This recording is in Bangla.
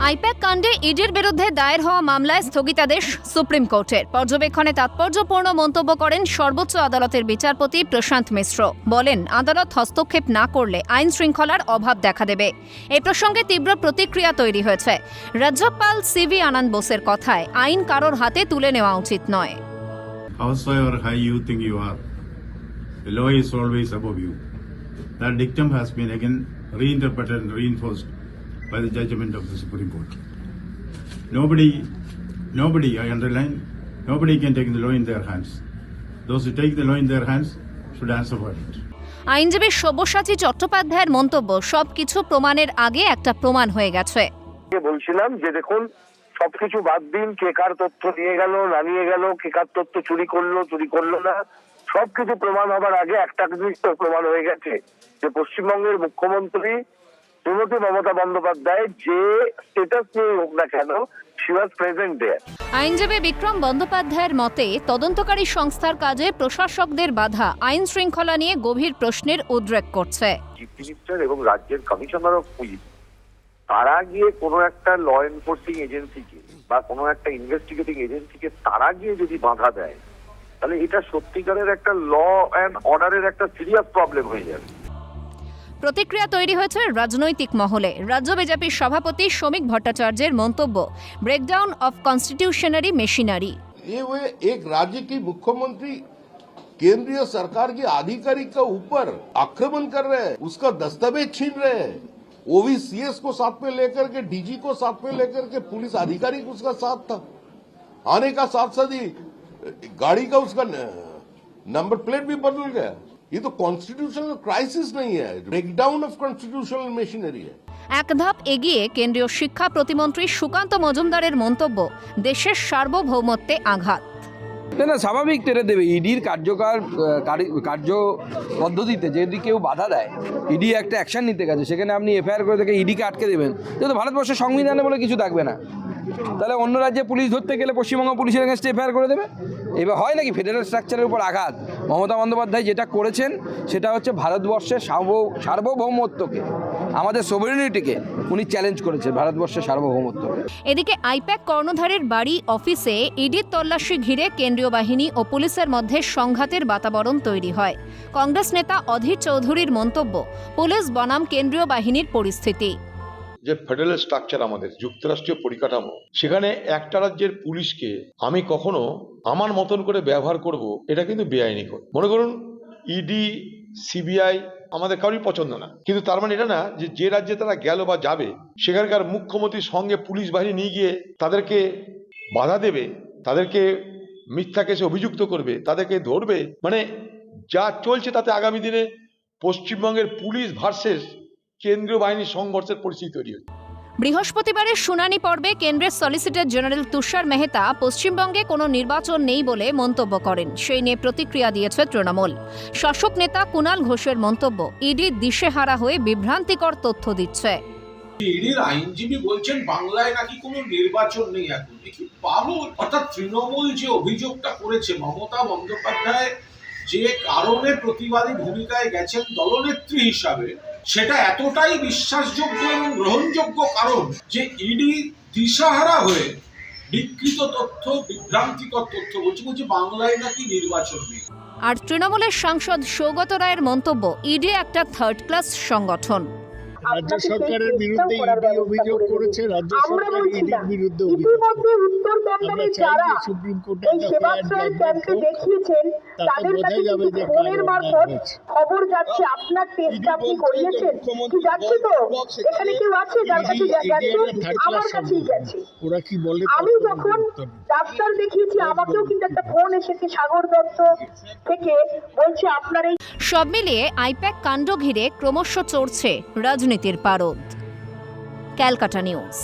আইপ্যাক কাণ্ডে ইডির বিরুদ্ধে দায়ের হওয়া মামলায় স্থগিতাদেশ সুপ্রিম কোর্টের। পর্যবেক্ষণে তাৎপর্যপূর্ণ মন্তব্য করেন সর্বোচ্চ আদালতের বিচারপতি প্রশান্ত মিশ্র। বলেন, আদালত হস্তক্ষেপ না করলে আইন শৃঙ্খলার অভাব দেখা দেবে। এই প্রসঙ্গে তীব্র প্রতিক্রিয়া তৈরি হয়েছে। রাজ্যপাল সিভি আনন্দ বোসের কথায়, আইন কারোর হাতে তুলে নেওয়া উচিত নয়। However high you think you are, the law is always above you. That dictum has been again reinterpreted and reinforced by the judgment of the Supreme Court. Nobody, I underline, nobody can take the law in their hands. Those who take the law in their hands should answer for it. আইনজীবী সব্যসাচী চট্টোপাধ্যায়ের মন্তব্য, সবকিছু প্রমাণের আগে একটা প্রমাণ হয়ে গেছে। বলছিলাম যে দেখুন, সবকিছু বাদ দিন, কে কার তথ্য নিয়ে গেল না নিয়ে গেল, কে কার তথ্য চুরি করলো না, সবকিছু প্রমাণ হবার আগে একটা জিনিস তো প্রমাণ হয়ে গেছে যে পশ্চিমবঙ্গের মুখ্যমন্ত্রী শ্রীমতী মমতা বন্দ্যোপাধ্যায় যে স্ট্যাটাস নিয়ে হোক না কেন, she was present there. আইনজীবী বিক্রম বন্দ্যোপাধ্যায়ের মতে, তদন্তকারী সংস্থার কাজে প্রশাসকদের বাধা আইন শৃঙ্খলা নিয়ে গভীর প্রশ্নের উদ্রেক করছে। চিফ মিনিস্টার এবং রাজ্যের কমিশনার অফ পুলিশ তারা গিয়ে কোনো একটা ল এনফোর্সিং এজেন্সিকে বা কোনো একটা ইনভেস্টিগেটিং এজেন্সিকে তারা গিয়ে যদি বাধা দেয়, তাহলে এটা সত্যিকারের একটা ল অ্যান্ড অর্ডারের একটা সিরিয়াস প্রবলেম হয়ে যাবে। প্রতিক্রিয়া তৈরি হয়েছে রাজনৈতিক মহলে। রাজ্য বিজেপির সভাপতি শ্রমিক ভট্টাচার্যের মন্তব্য, ব্রেকডাউন অফ কনস্টিটিউশনারি মেশিনারি। ये वे एक राज्य की मुख्यमंत्री केंद्रीय सरकार के आधिकारिक के ऊपर आक्रमण कर रहे हैं, उसका दस्तावेज छीन रहे हैं। ओवीसीएस को साथ में लेकर के, डीजी को साथ में लेकर के, पुलिस अधिकारी उसका साथ था, आने का साथ साथ ही गाड़ी का उसका नंबर प्लेट भी बदल गया। ये तो कॉन्स्टिट्यूशनल क्राइसिस नहीं है, ब्रेकडाउन ऑफ कॉन्स्टिट्यूशनल मशीनरी है। এক ধাপ এগিয়ে কেন্দ্রীয় শিক্ষা প্রতিমন্ত্রী সুকান্ত মজুমদারের মন্তব্য, দেশের সার্বভৌমত্বে আঘাত। না, স্বাভাবিক তেরে দেবে। ইডির কার্য পদ্ধতিতে যদি কেউ বাধা দেয়, ইডি একটা অ্যাকশন নিতে গেছে, সেখানে আপনি এফআইআর করে থেকে ইডিকে আটকে দেবেন, যেহেতু ভারতবর্ষের সংবিধানে বলে কিছু থাকবে না। তাহলে অন্য রাজ্যে পুলিশ ধরতে গেলে পশ্চিমবঙ্গ পুলিশের এগেনস্টে এফআইআর করে দেবে। এবার হয় নাকি ফেডারেল স্ট্রাকচারের উপর আঘাত? মমতা বন্দ্যোপাধ্যায় যেটা করেছেন সেটা হচ্ছে ভারতবর্ষের সার্বভৌমত্বকে, আমাদের সোভারেনিটিকে উনি চ্যালেঞ্জ করেছেন, ভারতবর্ষের সার্বভৌমত্বকে। এদিকে আইপ্যাক কর্ণধারের বাড়ি অফিসে ইডির তল্লাশি ঘিরে কেন্দ্রীয় বাহিনী ও পুলিশের মধ্যে সংঘাতের বাতাবরণ তৈরি হয়। কংগ্রেস নেতা অধীর চৌধুরীর মন্তব্য, পুলিশ বনাম কেন্দ্রীয় বাহিনীর পরিস্থিতি। যে ফেডারেল স্ট্রাকচার আমাদের যুক্তরাষ্ট্রীয় পরিকাঠামো, সেখানে একটা রাজ্যের পুলিশকে আমি কখনো আমার মতন করে ব্যবহার করব, এটা কিন্তু বেআইনি। মনে করুন ইডি সিবিআই আমাদের কারোরই পছন্দ না, কিন্তু তার মানে এটা না যে রাজ্যে তারা গেল বা যাবে সেখানকার মুখ্যমন্ত্রীর সঙ্গে পুলিশ বাহিনী নিয়ে গিয়ে তাদেরকে বাধা দেবে, তাদেরকে মিথ্যা কেসে অভিযুক্ত করবে, তাদেরকে ধরবে। মানে যা চলছে তাতে আগামী দিনে পশ্চিমবঙ্গের পুলিশ ভার্সেস কেন্দ্রীয় বাহিনীর সংঘর্ষের পরিস্থিতি তৈরি হচ্ছে। বৃহস্পতিবারের শুনানি পর্বে কেন্দ্রের সলিসিটর জেনারেল তুষার মেহতা পশ্চিমবঙ্গে কোনো নির্বাচন নেই বলে মন্তব্য করেন। সেই নিয়ে প্রতিক্রিয়া দিয়েছে তৃণমূল। শাসক নেতা কুণাল ঘোষের মন্তব্য, ইডি দিশেহারা হয়ে বিভ্রান্তিকর তথ্য দিচ্ছে। ইডির আইনজীবী বলছেন বাংলায় নাকি কোনো নির্বাচন নেই এখন। কি পাগল! অর্থাৎ তৃণমূল যে অভিযোগটা করেছে, মমতা বন্দ্যোপাধ্যায় যে কারণে প্রতিবাদী ভূমিকায় গেছেন দলনেত্রী হিসাবে, সেটা এতটাই বিশ্বাসযোগ্য এবং গ্রহণযোগ্য কারণ যে ইডি দিশাহারা হয়ে বিকৃত তথ্য, বিভ্রান্তিকর তথ্য বলছে বাংলায় নাকি নির্বাচন নেই। আর তৃণমূলের সাংসদ সৌগত রায়ের মন্তব্য, ইডি একটা থার্ড ক্লাস সংগঠন। রাজ্য সরকারের বিরুদ্ধে ইডি অভিযোগ করেছে, রাজ্য সরকার ইডির বিরুদ্ধে ইতিমধ্যে উত্তরবঙ্গে যারা এই সেবাশ্রয় ক্যাম্পে দেখিয়েছেন, তাদের কাছে কিন্তু ফোনের মারফত খবর যাচ্ছে আপনার টেস্ট আপনি করিয়েছেন কি যাচ্ছে, তো এখানে কেউ আছে যার কাছে গেছে? আমার কাছেই গেছে। ওরা কি বলে, আমি যখন ডাক্তার দেখিয়েছি আমাকেও কিন্তু একটা ফোন এসেছে সাগর দত্ত থেকে, বলছে আপনার এই। সব মিলিয়ে আইপ্যাক কাণ্ড ঘিরে ক্রমশ চড়ছে রাজনীতির পারদ। ক্যালকাটা নিউজ।